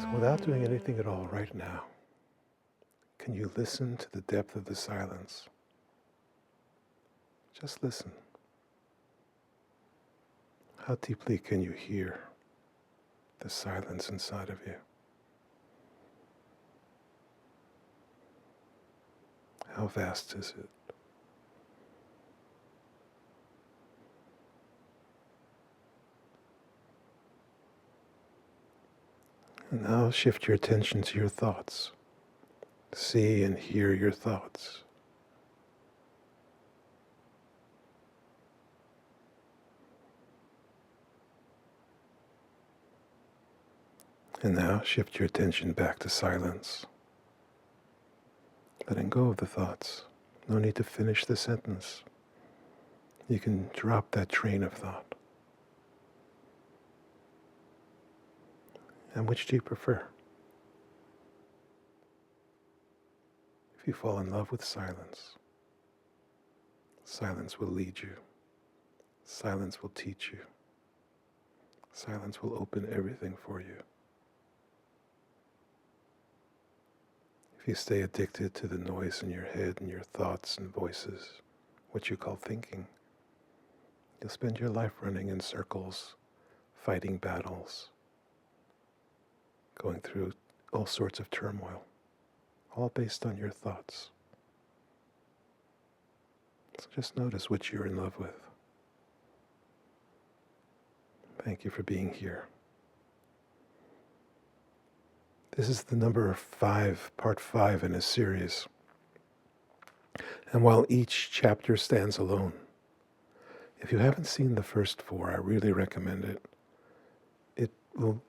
So without doing anything at all right now, can you listen to the depth of the silence? Just listen. How deeply can you hear the silence inside of you? How vast is it? And now shift your attention to your thoughts. See and hear your thoughts. And now shift your attention back to silence. Letting go of the thoughts. No need to finish the sentence. You can drop that train of thought. And which do you prefer? If you fall in love with silence, silence will lead you. Silence will teach you. Silence will open everything for you. If you stay addicted to the noise in your head and your thoughts and voices, what you call thinking, you'll spend your life running in circles, fighting battles, going through all sorts of turmoil, all based on your thoughts. So just notice which you're in love with. Thank you for being here. This is the number 5, part 5 in a series. And while each chapter stands alone, if you haven't seen the first 4, I really recommend it. It will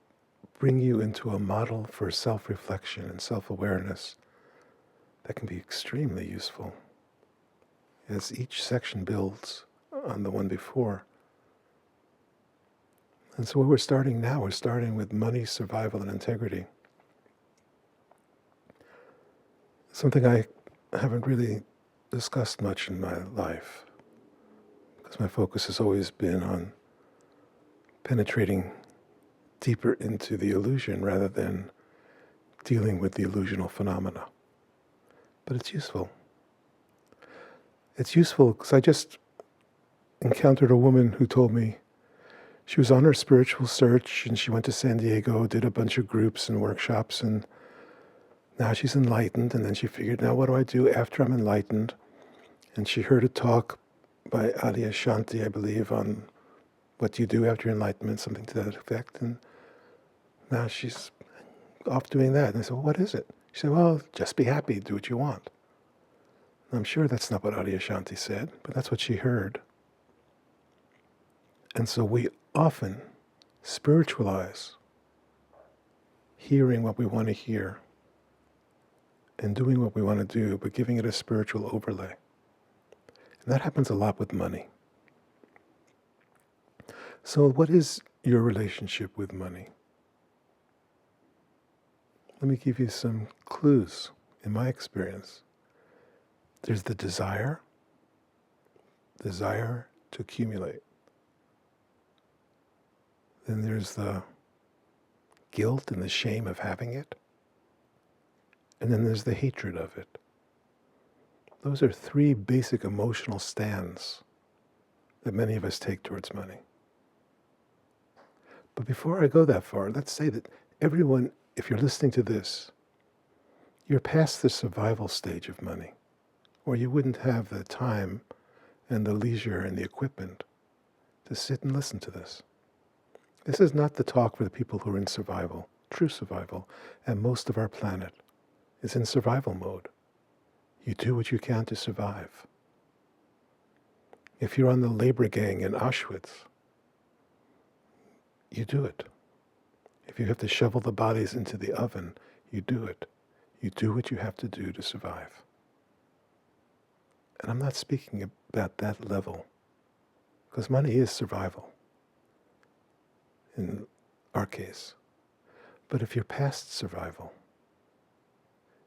bring you into a model for self-reflection and self-awareness that can be extremely useful. As each section builds on the one before. And so where we're starting now, we're starting with money, survival, and integrity. Something I haven't really discussed much in my life, because my focus has always been on penetrating deeper into the illusion rather than dealing with the illusional phenomena. But it's useful. It's useful because I just encountered a woman who told me she was on her spiritual search and she went to San Diego, did a bunch of groups and workshops, and now she's enlightened. And then she figured, now what do I do after I'm enlightened? And she heard a talk by Adyashanti, I believe, on what do you do after enlightenment, something to that effect. And now she's off doing that. And I said, well, what is it? She said, well, just be happy, do what you want. And I'm sure that's not what Adyashanti said, but that's what she heard. And so we often spiritualize hearing what we want to hear and doing what we want to do, but giving it a spiritual overlay. And that happens a lot with money. So what is your relationship with money? Let me give you some clues in my experience. There's the desire to accumulate. Then there's the guilt and the shame of having it. And then there's the hatred of it. Those are 3 basic emotional stands that many of us take towards money. But before I go that far, let's say that everyone, if you're listening to this, you're past the survival stage of money, or you wouldn't have the time and the leisure and the equipment to sit and listen to this. This is not the talk for the people who are in survival, true survival, and most of our planet is in survival mode. You do what you can to survive. If you're on the labor gang in Auschwitz, you do it. If you have to shovel the bodies into the oven, you do it. You do what you have to do to survive. And I'm not speaking about that level, because money is survival in our case. But if you're past survival,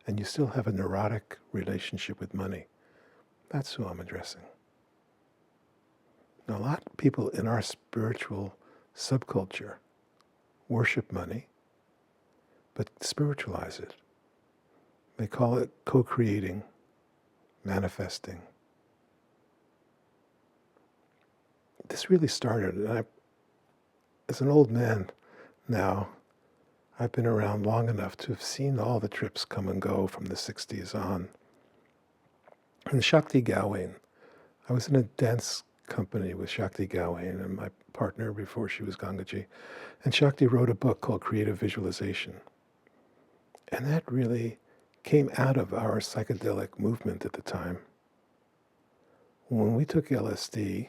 and you still have a neurotic relationship with money, that's who I'm addressing. Now, a lot of people in our spiritual subculture worship money, but spiritualize it. They call it co-creating, manifesting. This really started, and as an old man now, I've been around long enough to have seen all the trips come and go from the 60s on. And Shakti Gawain, I was in a dance company with Shakti Gawain and my partner before she was Gangaji, and Shakti wrote a book called Creative Visualization. And that really came out of our psychedelic movement at the time. When we took LSD,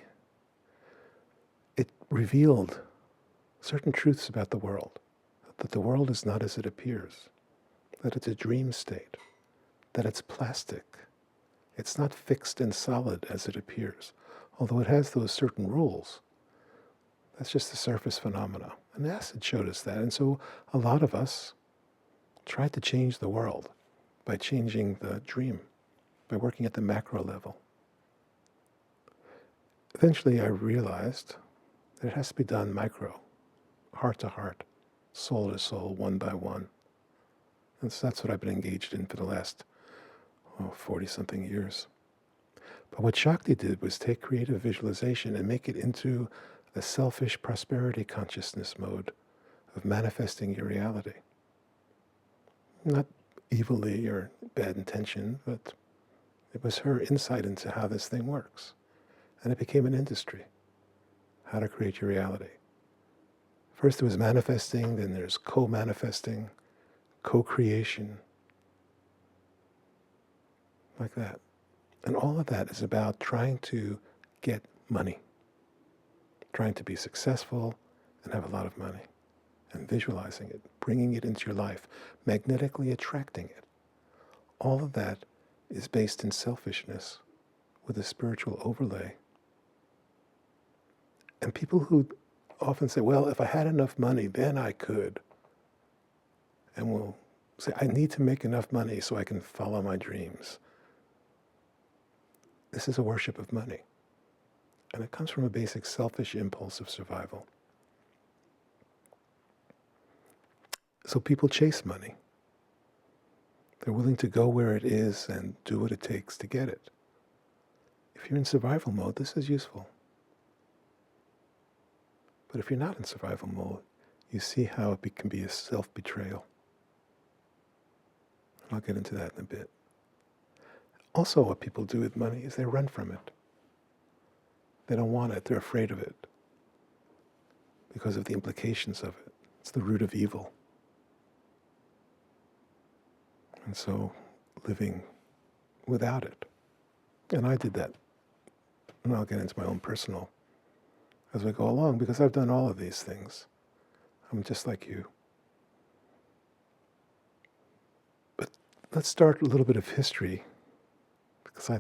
it revealed certain truths about the world, that the world is not as it appears, that it's a dream state, that it's plastic. It's not fixed and solid as it appears, although it has those certain rules. That's just the surface phenomena. And acid showed us that. And so a lot of us tried to change the world by changing the dream, by working at the macro level. Eventually I realized that it has to be done micro, heart to heart, soul to soul, one by one. And so that's what I've been engaged in for the last 40-something years. But what Shakti did was take creative visualization and make it into a selfish prosperity consciousness mode of manifesting your reality. Not evilly or bad intention, but it was her insight into how this thing works. And it became an industry, how to create your reality. First there was manifesting, then there's co-manifesting, co-creation, like that. And all of that is about trying to get money, trying to be successful and have a lot of money, and visualizing it, bringing it into your life, magnetically attracting it. All of that is based in selfishness with a spiritual overlay. And people who often say, well, if I had enough money, then I could. And will say, I need to make enough money so I can follow my dreams. This is a worship of money. And it comes from a basic selfish impulse of survival. So people chase money. They're willing to go where it is and do what it takes to get it. If you're in survival mode, this is useful. But if you're not in survival mode, you see how it can be a self-betrayal. And I'll get into that in a bit. Also, what people do with money is they run from it. They don't want it. They're afraid of it because of the implications of it. It's the root of evil. And so, living without it. And I did that. And I'll get into my own personal as we go along, because I've done all of these things. I'm just like you. But let's start a little bit of history, because I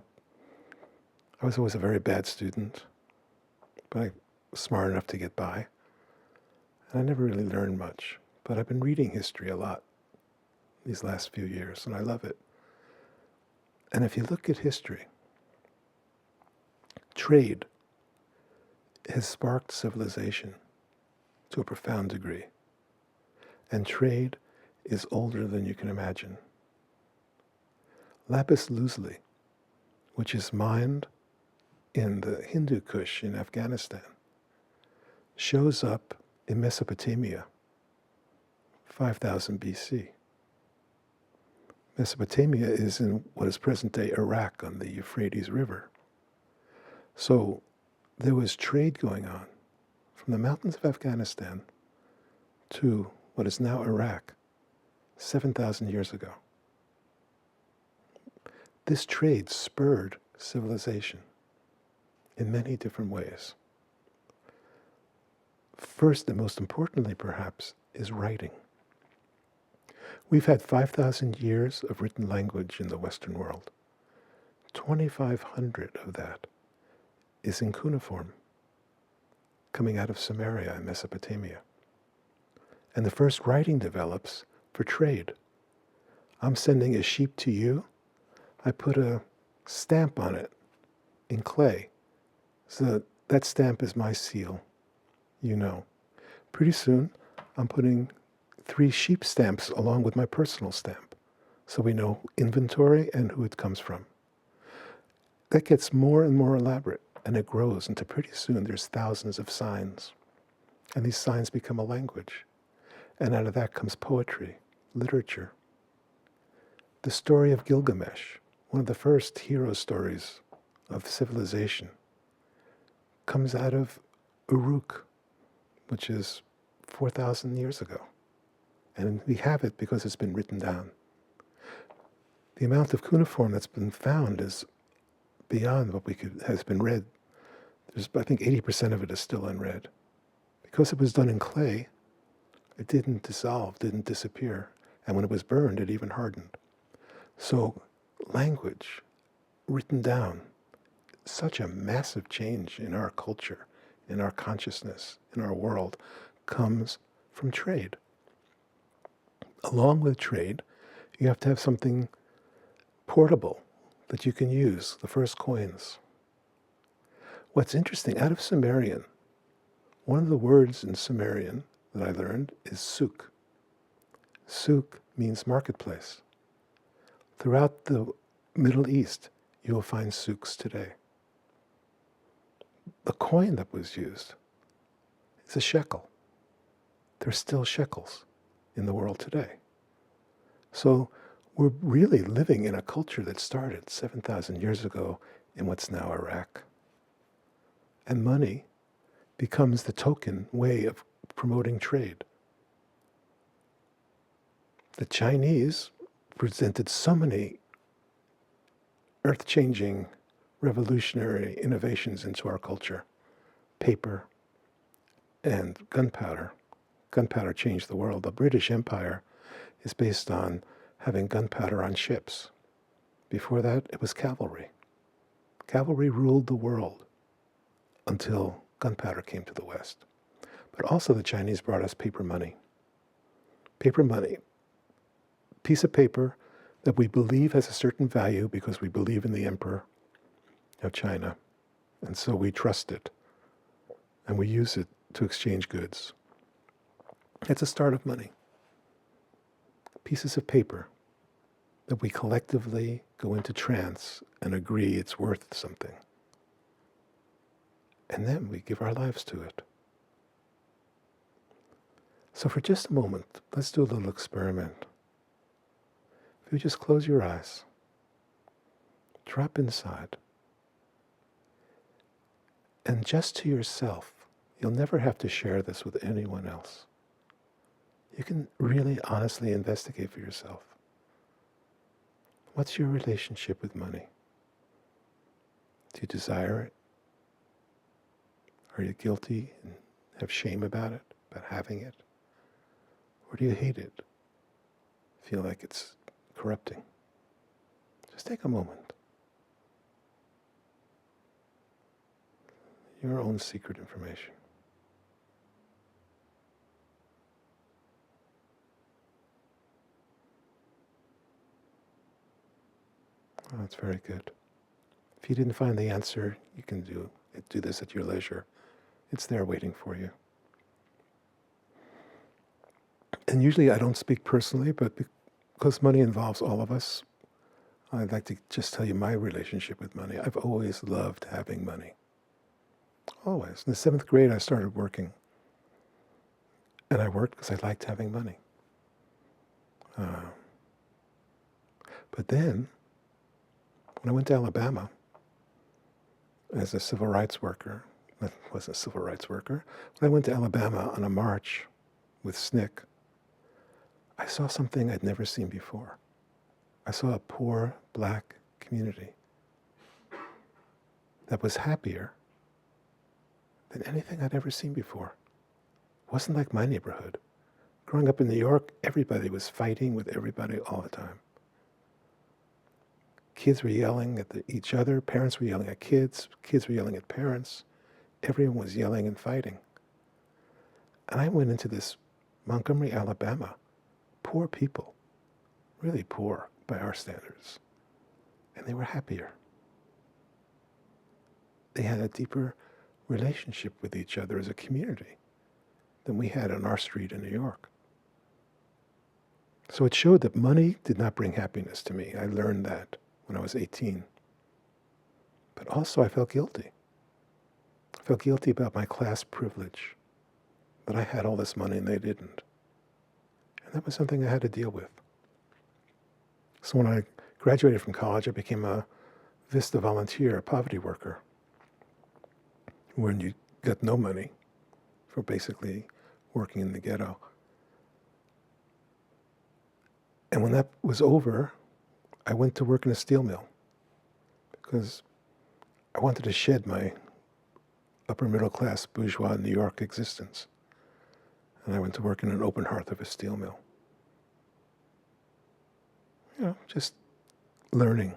was always a very bad student, but I was smart enough to get by. And I never really learned much, but I've been reading history a lot these last few years, and I love it. And if you look at history, trade has sparked civilization to a profound degree. And trade is older than you can imagine. Lapis lazuli, which is mined in the Hindu Kush in Afghanistan, shows up in Mesopotamia, 5000 BC. Mesopotamia is in what is present-day Iraq on the Euphrates River. So there was trade going on from the mountains of Afghanistan to what is now Iraq 7,000 years ago. This trade spurred civilization in many different ways. First and most importantly, perhaps, is writing. We've had 5,000 years of written language in the Western world. 2,500 of that is in cuneiform, coming out of Sumeria and Mesopotamia. And the first writing develops for trade. I'm sending a sheep to you. I put a stamp on it in clay. So that stamp is my seal, you know. Pretty soon, I'm putting 3 sheep stamps along with my personal stamp. So we know inventory and who it comes from. That gets more and more elaborate, and it grows until pretty soon there's thousands of signs. And these signs become a language. And out of that comes poetry, literature. The story of Gilgamesh, one of the first hero stories of civilization, comes out of Uruk, which is 4,000 years ago. And we have it because it's been written down. The amount of cuneiform that's been found is beyond what has been read. I think 80% of it is still unread. Because it was done in clay, it didn't dissolve, didn't disappear. And when it was burned, it even hardened. So language, written down, such a massive change in our culture, in our consciousness, in our world, comes from trade. Along with trade, you have to have something portable that you can use, the first coins. What's interesting, out of Sumerian, one of the words in Sumerian that I learned is souk. Souk means marketplace. Throughout the Middle East, you will find souks today. The coin that was used is a shekel. There's still shekels in the world today. So we're really living in a culture that started 7,000 years ago in what's now Iraq. And money becomes the token way of promoting trade. The Chinese presented so many earth-changing, revolutionary innovations into our culture. Paper and gunpowder. Gunpowder changed the world. The British Empire is based on having gunpowder on ships. Before that, it was cavalry. Cavalry ruled the world until gunpowder came to the West. But also the Chinese brought us paper money. Paper money, piece of paper that we believe has a certain value because we believe in the emperor of China. And so we trust it. And we use it to exchange goods. It's a start of money. Pieces of paper that we collectively go into trance and agree it's worth something. And then we give our lives to it. So for just a moment, let's do a little experiment. If you just close your eyes, drop inside, and just to yourself, you'll never have to share this with anyone else. You can really honestly investigate for yourself. What's your relationship with money? Do you desire it? Are you guilty and have shame about it, about having it? Or do you hate it? Feel like it's corrupting? Just take a moment. Your own secret information. Oh, that's very good. If you didn't find the answer, you can do this at your leisure. It's there waiting for you. And usually I don't speak personally, but because money involves all of us, I'd like to just tell you my relationship with money. I've always loved having money. Always. In the 7th grade, I started working. And I worked because I liked having money. But then, when I went to Alabama as a civil rights worker, I wasn't a civil rights worker, when I went to Alabama on a march with SNCC, I saw something I'd never seen before. I saw a poor black community that was happier than anything I'd ever seen before. It wasn't like my neighborhood. Growing up in New York, everybody was fighting with everybody all the time. Kids were yelling at each other, parents were yelling at kids were yelling at parents. Everyone was yelling and fighting. And I went into this Montgomery, Alabama, poor people, really poor by our standards, and they were happier. They had a deeper relationship with each other as a community than we had on our street in New York. So it showed that money did not bring happiness to me. I learned that when I was 18. But also I felt guilty. I felt guilty about my class privilege, that I had all this money and they didn't. And that was something I had to deal with. So when I graduated from college, I became a Vista volunteer, a poverty worker, when you got no money for basically working in the ghetto. And when that was over, I went to work in a steel mill because I wanted to shed my upper middle class bourgeois New York existence. And I went to work in an open hearth of a steel mill. Just learning.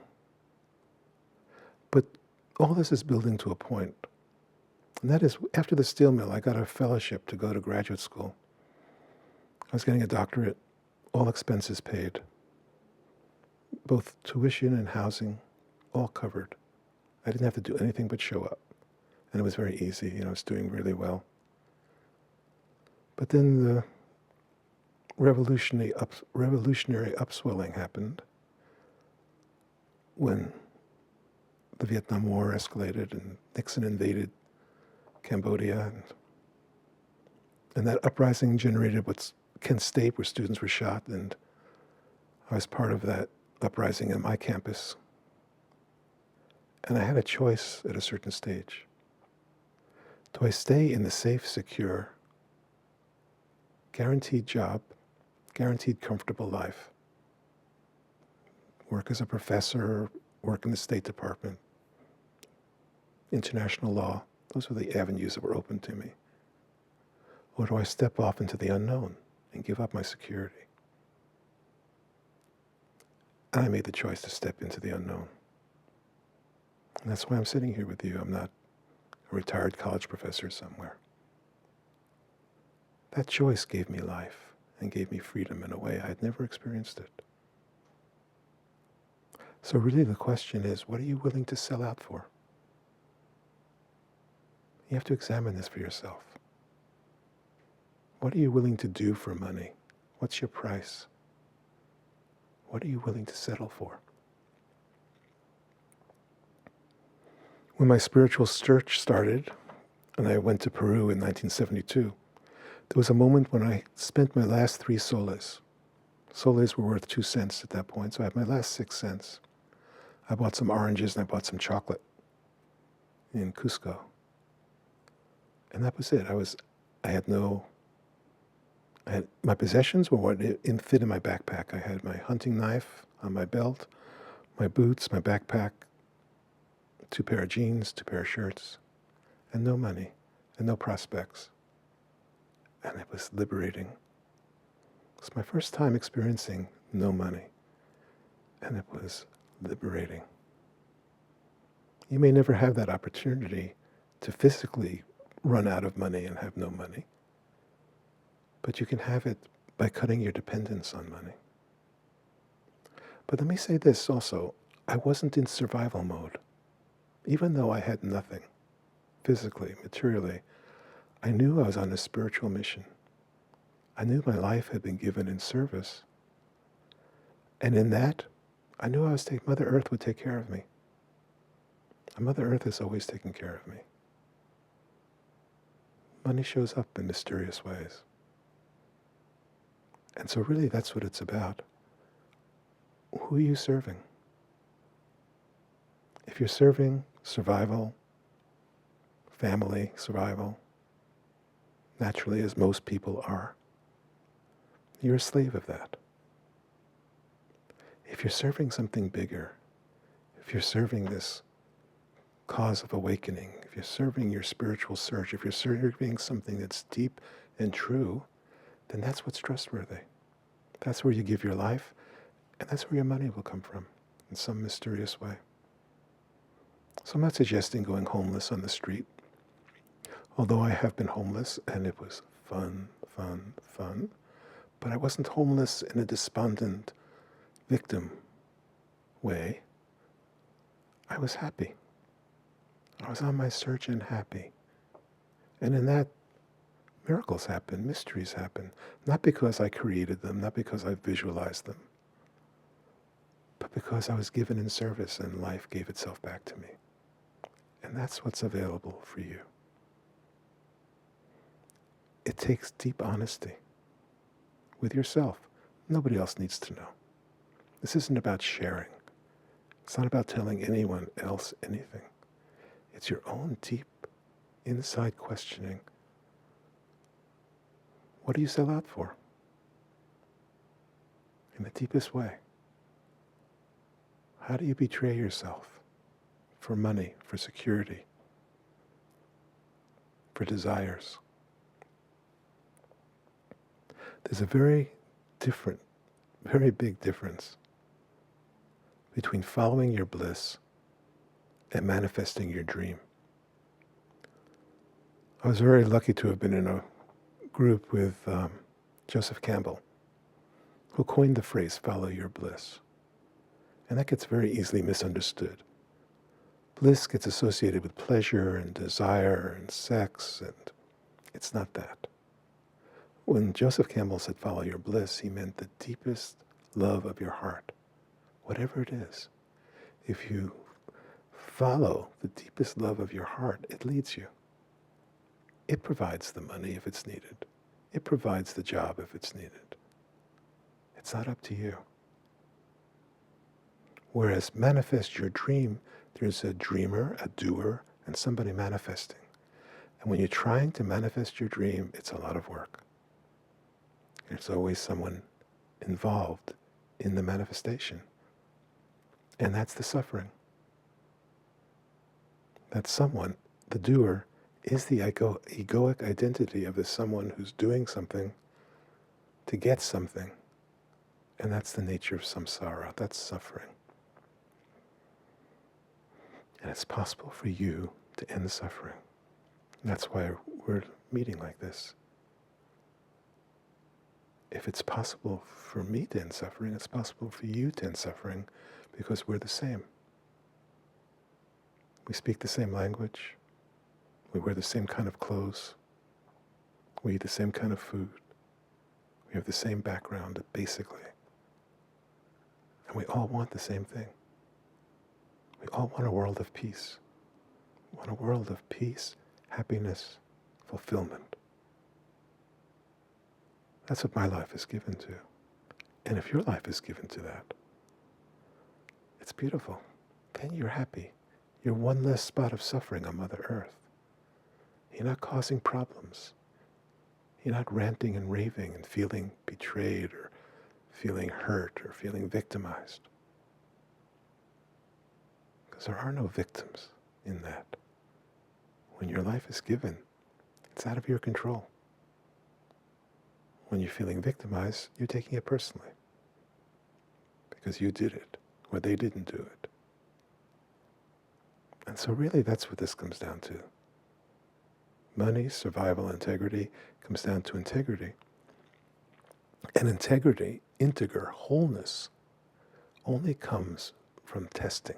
But all this is building to a point. And that is, after the steel mill, I got a fellowship to go to graduate school. I was getting a doctorate, all expenses paid. Both tuition and housing, all covered. I didn't have to do anything but show up. And it was very easy, I was doing really well. But then the revolutionary upswelling happened when the Vietnam War escalated and Nixon invaded Cambodia. And that uprising generated what's Kent State, where students were shot, and I was part of that uprising on my campus. And I had a choice at a certain stage. Do I stay in the safe, secure, guaranteed job, guaranteed comfortable life, work as a professor, work in the State Department, international law? Those were the avenues that were open to me. Or do I step off into the unknown and give up my security? And I made the choice to step into the unknown. And that's why I'm sitting here with you. I'm not a retired college professor somewhere. That choice gave me life and gave me freedom in a way I had never experienced it. So really the question is, what are you willing to sell out for? You have to examine this for yourself. What are you willing to do for money? What's your price? What are you willing to settle for? When my spiritual search started, and I went to Peru in 1972, there was a moment when I spent my last 3 soles. Soles were worth 2 cents at that point, so I had my last 6 cents. I bought some oranges and I bought some chocolate in Cusco. And that was it. My possessions were what fit in my backpack. I had my hunting knife on my belt, my boots, my backpack, 2 pair of jeans, 2 pair of shirts, and no money, and no prospects. And it was liberating. It was my first time experiencing no money, and it was liberating. You may never have that opportunity to physically run out of money and have no money, but you can have it by cutting your dependence on money. But let me say this also, I wasn't in survival mode. Even though I had nothing, physically, materially, I knew I was on a spiritual mission. I knew my life had been given in service. And in that, I knew Mother Earth would take care of me. And Mother Earth is always taking care of me. Money shows up in mysterious ways. And so really that's what it's about. Who are you serving? If you're serving survival, family survival, naturally as most people are, you're a slave of that. If you're serving something bigger, if you're serving this cause of awakening, if you're serving your spiritual search, if you're serving something that's deep and true, then that's what's trustworthy. That's where you give your life, and that's where your money will come from, in some mysterious way. So I'm not suggesting going homeless on the street, although I have been homeless, and it was fun, but I wasn't homeless in a despondent victim way. I was happy. I was on my search and happy. And in that Miracles happen, mysteries happen, not because I created them, not because I visualized them, but because I was given in service and life gave itself back to me. And that's what's available for you. It takes deep honesty with yourself. Nobody else needs to know. This isn't about sharing. It's not about telling anyone else anything. It's your own deep inside questioning. What do you sell out for? In the deepest way. How do you betray yourself for money, for security, for desires? There's a very big difference between following your bliss and manifesting your dream. I was very lucky to have been in a group with Joseph Campbell, who coined the phrase, follow your bliss. And that gets very easily misunderstood. Bliss gets associated with pleasure and desire and sex, and it's not that. When Joseph Campbell said follow your bliss, he meant the deepest love of your heart, whatever it is. If you follow the deepest love of your heart, it leads you. It provides the money if it's needed. It provides the job if it's needed. It's not up to you. Whereas manifest your dream, there's a dreamer, a doer, and somebody manifesting. And when you're trying to manifest your dream, it's a lot of work. There's always someone involved in the manifestation. And that's the suffering. That someone, the doer, is the egoic identity of the someone who's doing something to get something. And that's the nature of samsara. That's suffering. And it's possible for you to end suffering. And that's why we're meeting like this. If it's possible for me to end suffering, it's possible for you to end suffering because we're the same. We speak the same language. We wear the same kind of clothes. We eat the same kind of food. We have the same background, basically. And we all want the same thing. We all want a world of peace. We want a world of peace, happiness, fulfillment. That's what my life is given to. And if your life is given to that, it's beautiful. Then you're happy. You're one less spot of suffering on Mother Earth. You're not causing problems. You're not ranting and raving and feeling betrayed or feeling hurt or feeling victimized. Because there are no victims in that. When your life is given, it's out of your control. When you're feeling victimized, you're taking it personally. Because you did it, or they didn't do it. And so really that's what this comes down to. Money, survival, integrity comes down to integrity. And integrity, integer, wholeness, only comes from testing.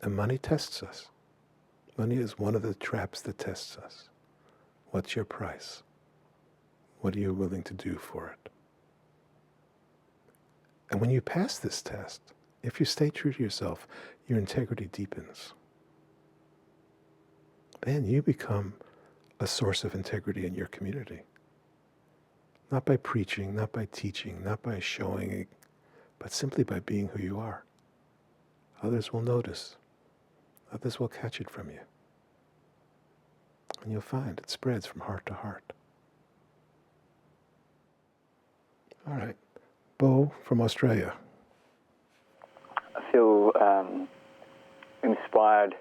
And money tests us. Money is one of the traps that tests us. What's your price? What are you willing to do for it? And when you pass this test, if you stay true to yourself, your integrity deepens. Then you become a source of integrity in your community. Not by preaching, not by teaching, not by showing it, but simply by being who you are. Others will notice. Others will catch it from you. And you'll find it spreads from heart to heart. All right. Bo from Australia. I feel inspired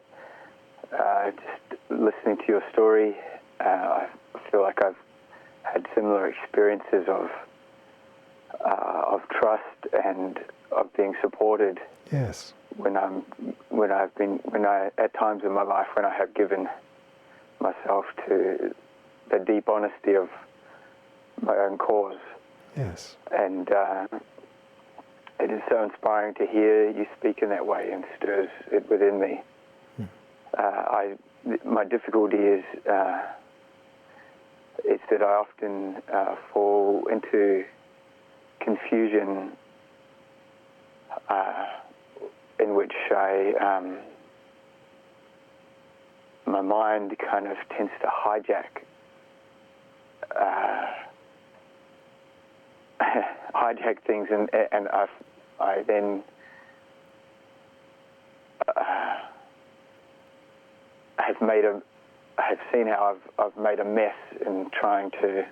just listening to your story. I feel like I've had similar experiences of trust and of being supported. Yes. When I at times in my life when I have given myself to the deep honesty of my own cause. Yes. And it is so inspiring to hear you speak in that way and stirs it within me. My difficulty is it's that I often fall into confusion in which my mind kind of tends to hijack things, and I then have seen how I've made a mess in trying to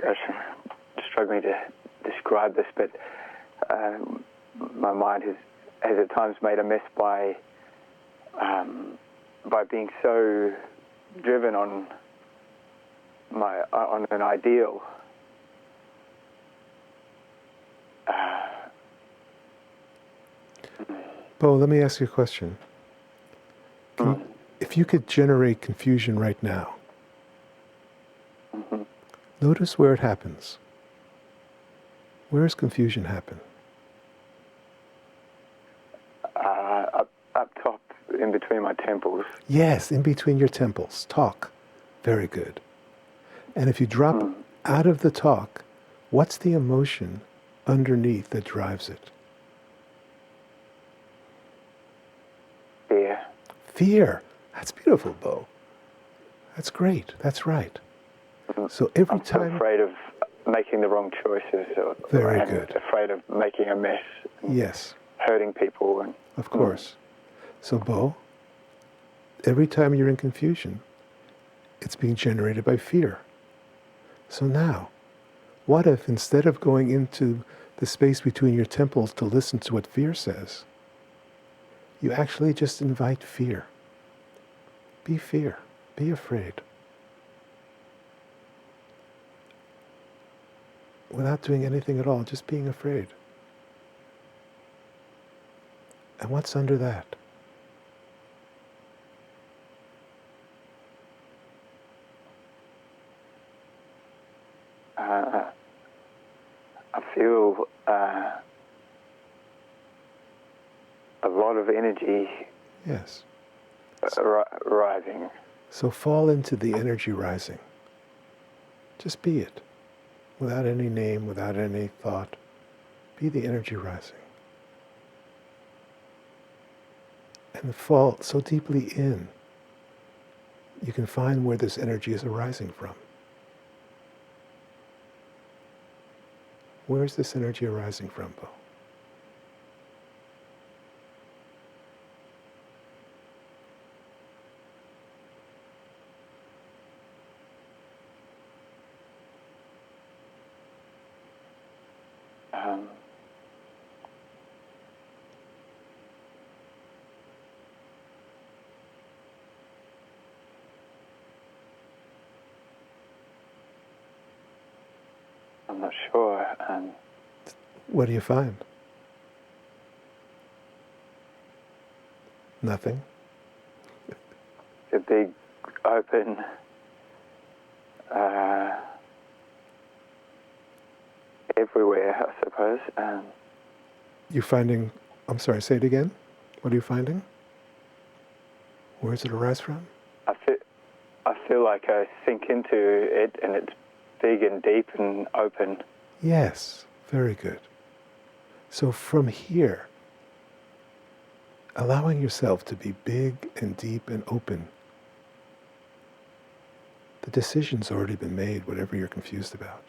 gosh, I'm struggling to describe this, but my mind has at times made a mess by being so driven on an ideal. Bo, let me ask you a question. If you could generate confusion right now, notice where it happens. Where does confusion happen? Up top, in between my temples. Yes, in between your temples. Talk. Very good. And if you drop out of the talk, what's the emotion underneath that drives it? Fear. Fear. That's beautiful, Bo. That's great. That's right. So every time... I'm afraid of making the wrong choices. Very good. Afraid of making a mess. Yes. Hurting people. And of course. So, Bo, every time you're in confusion, it's being generated by fear. So now, what if instead of going into the space between your temples to listen to what fear says, you actually just invite fear? Be fear. Be afraid. Without doing anything at all, just being afraid. And what's under that? I feel a lot of energy. Yes. Rising. So fall into the energy rising. Just be it. Without any name, without any thought. Be the energy rising. And fall so deeply in, you can find where this energy is arising from. Where is this energy arising from, Bo? I'm not sure. What do you find? Nothing? A big, open, everywhere, I suppose. You're finding, I'm sorry, say it again. What are you finding? Where does it arise from? I feel like I sink into it and it's big and deep and open. Yes, very good. So from here, allowing yourself to be big and deep and open, the decision's already been made, whatever you're confused about.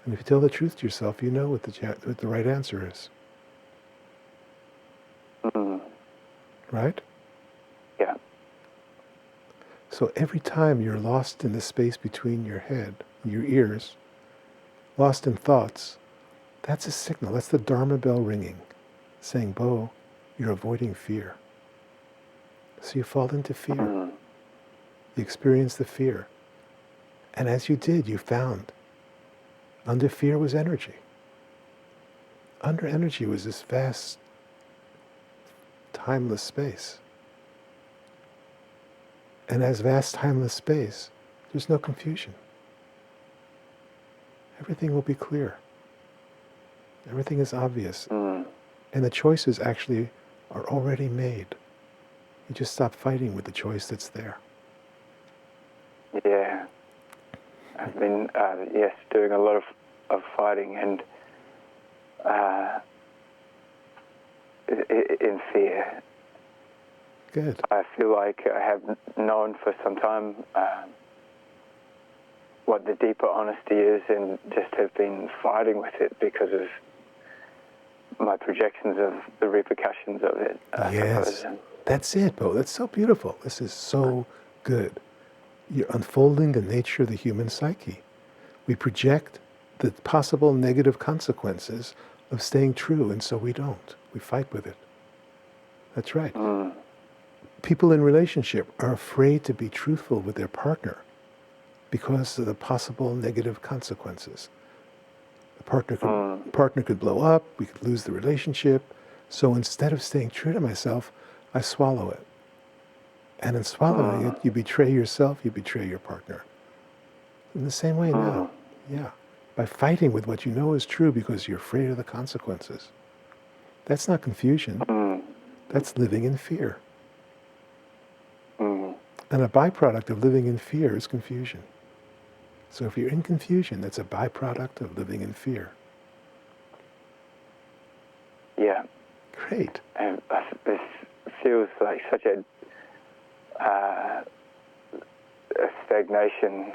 And if you tell the truth to yourself, you know what the right answer is. Right? Yeah. So every time you're lost in the space between your head and your ears, lost in thoughts, that's a signal. That's the Dharma Bell ringing, saying, Bo, you're avoiding fear. So you fall into fear. You experience the fear. And as you did, you found under fear was energy. Under energy was this vast, timeless space. And as vast, timeless space, there's no confusion. Everything will be clear. Everything is obvious. And the choices actually are already made. You just stop fighting with the choice that's there. Yeah. I've been, yes, doing a lot of fighting and in fear. Good. I feel like I have known for some time what the deeper honesty is, and just have been fighting with it because of my projections of the repercussions of it, I Yes. suppose. That's it, Bo. That's so beautiful. This is so good. You're unfolding the nature of the human psyche. We project the possible negative consequences of staying true, and so we don't. We fight with it. That's right. People in relationship are afraid to be truthful with their partner because of the possible negative consequences. The partner could blow up, we could lose the relationship. So instead of staying true to myself, I swallow it. And in swallowing it, you betray yourself, you betray your partner. In the same way now. Yeah. By fighting with what you know is true because you're afraid of the consequences. That's not confusion. That's living in fear. And a byproduct of living in fear is confusion. So if you're in confusion, that's a byproduct of living in fear. Yeah. Great. And this feels like such a stagnation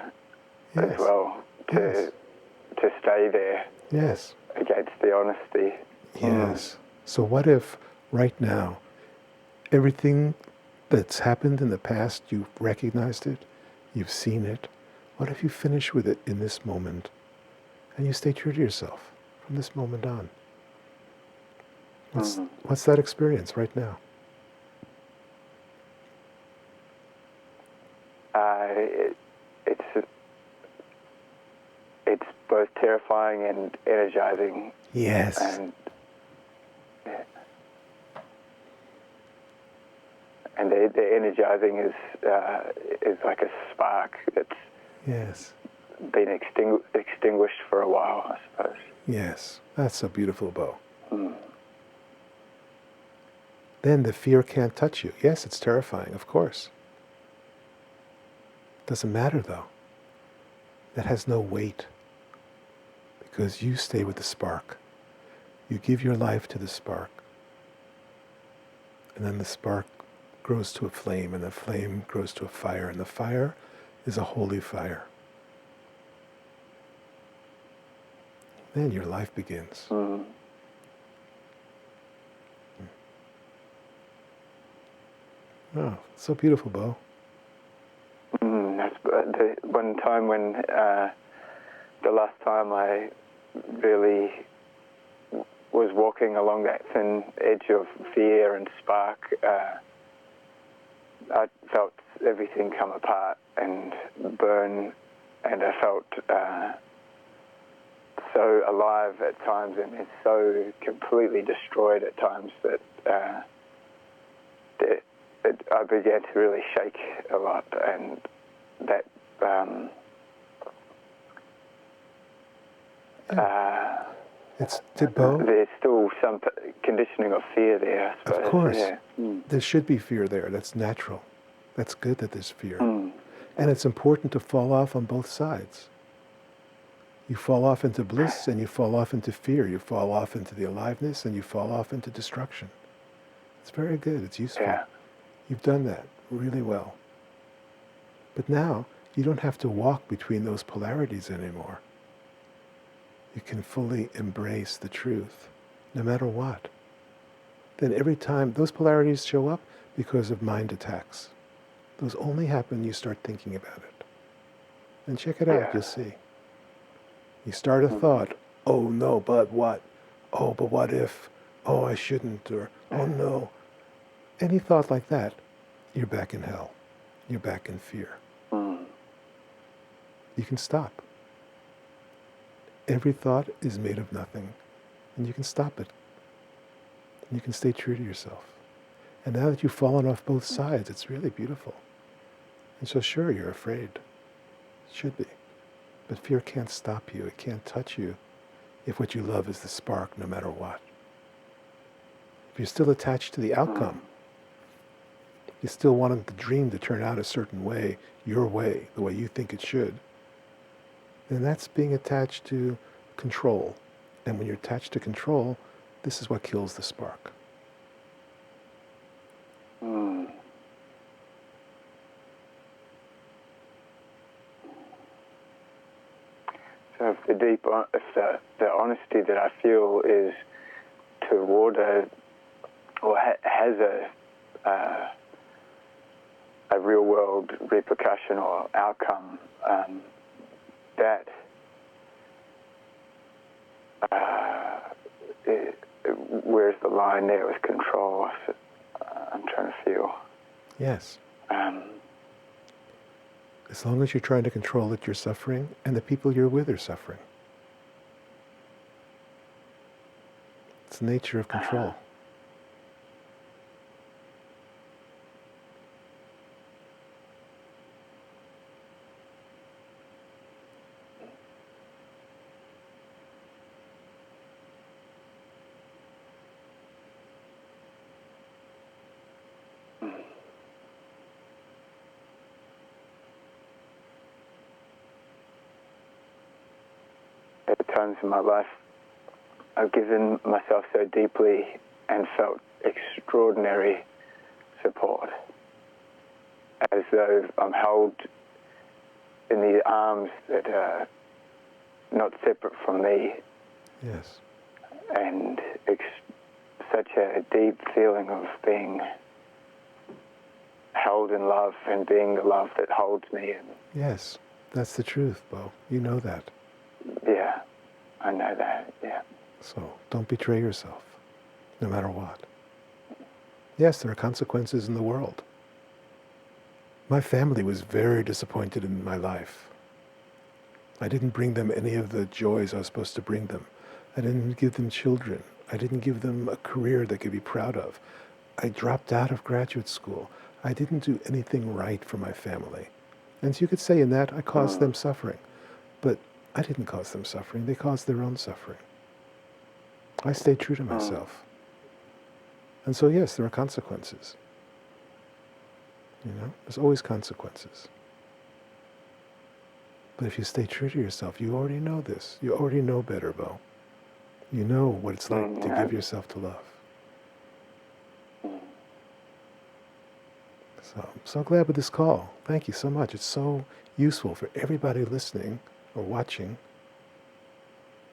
as well to stay there Yes. against the honesty. Yes. So what if right now, everything that's happened in the past, you've recognized it, you've seen it. What if you finish with it in this moment and you stay true to yourself from this moment on? What's that experience right now? It's both terrifying and energizing. Yes. And the energizing is like a spark that's Yes. been extinguished for a while, I suppose. Yes. That's so beautiful, Bo. Then the fear can't touch you. Yes, it's terrifying, of course. Doesn't matter, though. That has no weight because you stay with the spark. You give your life to the spark. And then the spark grows to a flame, and the flame grows to a fire, and the fire is a holy fire. Then your life begins. Oh, so beautiful, Bo. That's the one time when the last time I really was walking along that thin edge of fear and spark, I felt everything come apart and burn, and I felt so alive at times and so completely destroyed at times that I began to really shake a lot, and that Bo? There's still some conditioning of fear there, I suppose. Of course. Yeah. There should be fear there. That's natural. That's good that there's fear. And it's important to fall off on both sides. You fall off into bliss and you fall off into fear. You fall off into the aliveness and you fall off into destruction. It's very good. It's useful. Yeah. You've done that really well. But now you don't have to walk between those polarities anymore. You can fully embrace the truth, no matter what. Then every time those polarities show up because of mind attacks. Those only happen when you start thinking about it. And check it out, you'll see. You start a thought, oh no, but what? Oh, but what if? Oh, I shouldn't, or oh no. Any thought like that, you're back in hell. You're back in fear. You can stop. Every thought is made of nothing, and you can stop it. And you can stay true to yourself. And now that you've fallen off both sides, it's really beautiful. And so sure, you're afraid. It should be. But fear can't stop you. It can't touch you if what you love is the spark, no matter what. If you're still attached to the outcome, You still want the dream to turn out a certain way, your way, the way you think it should. And that's being attached to control. And when you're attached to control, this is what kills the spark. So if the honesty that I feel is toward has a real world repercussion or outcome, where's the line there with control? I'm trying to feel. Yes. As long as you're trying to control it, you're suffering, and the people you're with are suffering. It's the nature of control. At times in my life, I've given myself so deeply and felt extraordinary support, as though I'm held in the arms that are not separate from me. Yes. And such a deep feeling of being held in love and being the love that holds me. Yes, that's the truth, Bo. You know that. Yeah, I know that, yeah. So don't betray yourself, no matter what. Yes, there are consequences in the world. My family was very disappointed in my life. I didn't bring them any of the joys I was supposed to bring them. I didn't give them children. I didn't give them a career they could be proud of. I dropped out of graduate school. I didn't do anything right for my family. And so you could say in that I caused them suffering. But I didn't cause them suffering. They caused their own suffering. I stayed true to myself. And so yes, there are consequences. You know, there's always consequences. But if you stay true to yourself, you already know this. You already know better, Bo. You know what it's like to give yourself to love. So I'm so glad with this call. Thank you so much. It's so useful for everybody listening or watching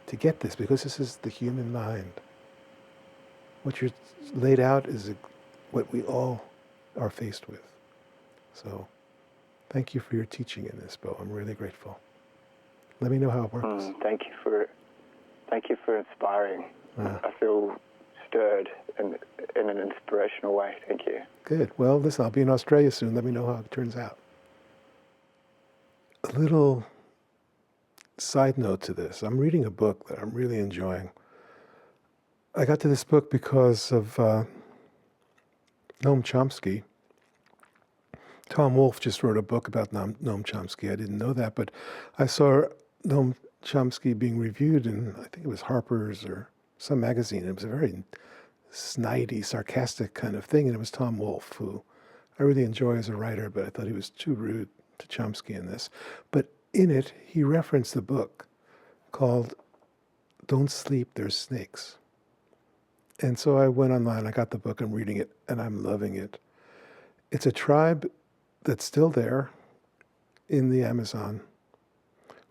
to get this, because this is the human mind. What you're laid out is what we all are faced with. So thank you for your teaching in this, Bo. I'm really grateful. Let me know how it works. Thank you for inspiring. I feel stirred in an inspirational way. Thank you. Good. Well, listen, I'll be in Australia soon. Let me know how it turns out. A little side note to this. I'm reading a book that I'm really enjoying. I got to this book because of Noam Chomsky. Tom Wolfe just wrote a book about Noam Chomsky. I didn't know that, but I saw Noam Chomsky being reviewed in, I think it was Harper's or some magazine. It was a very snidey, sarcastic kind of thing, and it was Tom Wolfe, who I really enjoy as a writer, but I thought he was too rude to Chomsky in this. But in it, he referenced a book called Don't Sleep, There's Snakes. And so I went online, I got the book, I'm reading it, and I'm loving it. It's a tribe that's still there in the Amazon,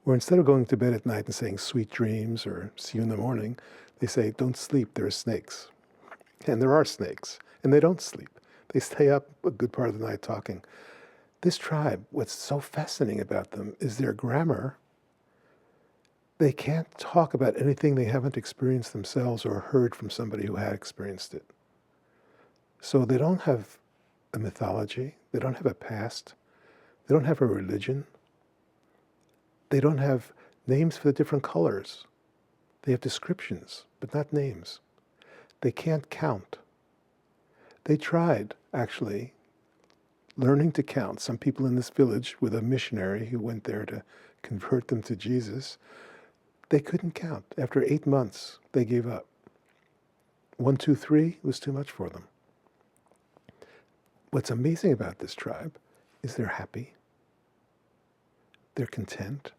where instead of going to bed at night and saying sweet dreams or see you in the morning, they say, don't sleep, there are snakes. And there are snakes, and they don't sleep. They stay up a good part of the night talking. This tribe, what's so fascinating about them is their grammar. They can't talk about anything they haven't experienced themselves or heard from somebody who had experienced it. So they don't have a mythology. They don't have a past. They don't have a religion. They don't have names for the different colors. They have descriptions, but not names. They can't count. They tried, actually, learning to count. Some people in this village with a missionary who went there to convert them to Jesus, they couldn't count. After 8 months, they gave up. 1, 2, 3 was too much for them. what's amazing about this tribe is they're happy, they're content,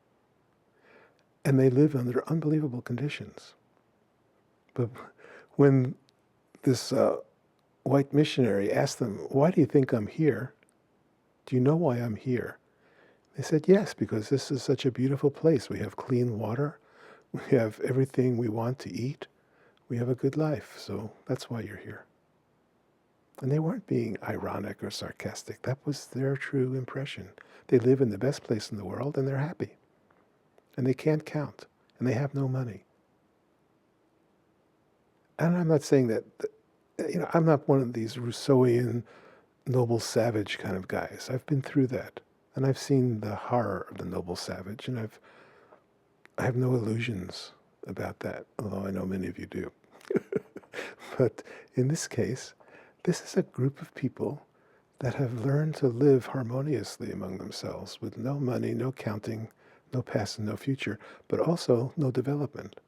and they live under unbelievable conditions. But when this white missionary asked them, "Why do you think I'm here? Do you know why I'm here?" They said, "Yes, because this is such a beautiful place. We have clean water. We have everything we want to eat. We have a good life. So that's why you're here." And they weren't being ironic or sarcastic. That was their true impression. They live in the best place in the world and they're happy. And they can't count. And they have no money. And I'm not saying that, I'm not one of these Rousseauian, noble savage kind of guys. I've been through that. And I've seen the horror of the noble savage. And I have no illusions about that, although I know many of you do. But in this case, this is a group of people that have learned to live harmoniously among themselves with no money, no counting, no past and no future, but also no development.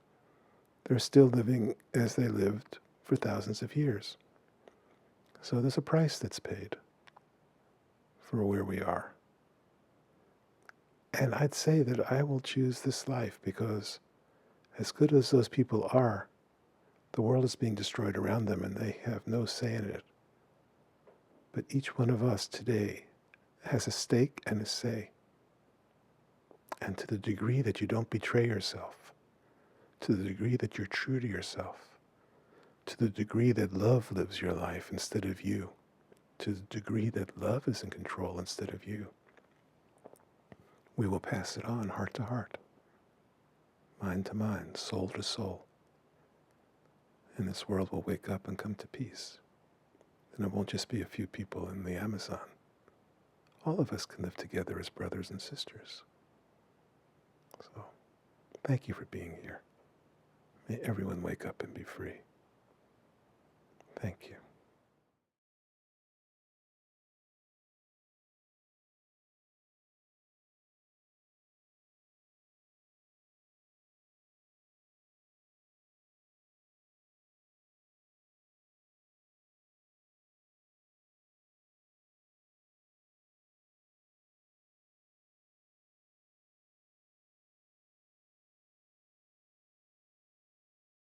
They're still living as they lived for thousands of years. So there's a price that's paid for where we are. And I'd say that I will choose this life because as good as those people are, the world is being destroyed around them and they have no say in it. But each one of us today has a stake and a say. And to the degree that you don't betray yourself, to the degree that you're true to yourself, to the degree that love lives your life instead of you, to the degree that love is in control instead of you, we will pass it on heart to heart, mind to mind, soul to soul. And this world will wake up and come to peace. And it won't just be a few people in the Amazon. All of us can live together as brothers and sisters. So, thank you for being here. May everyone wake up and be free. Thank you.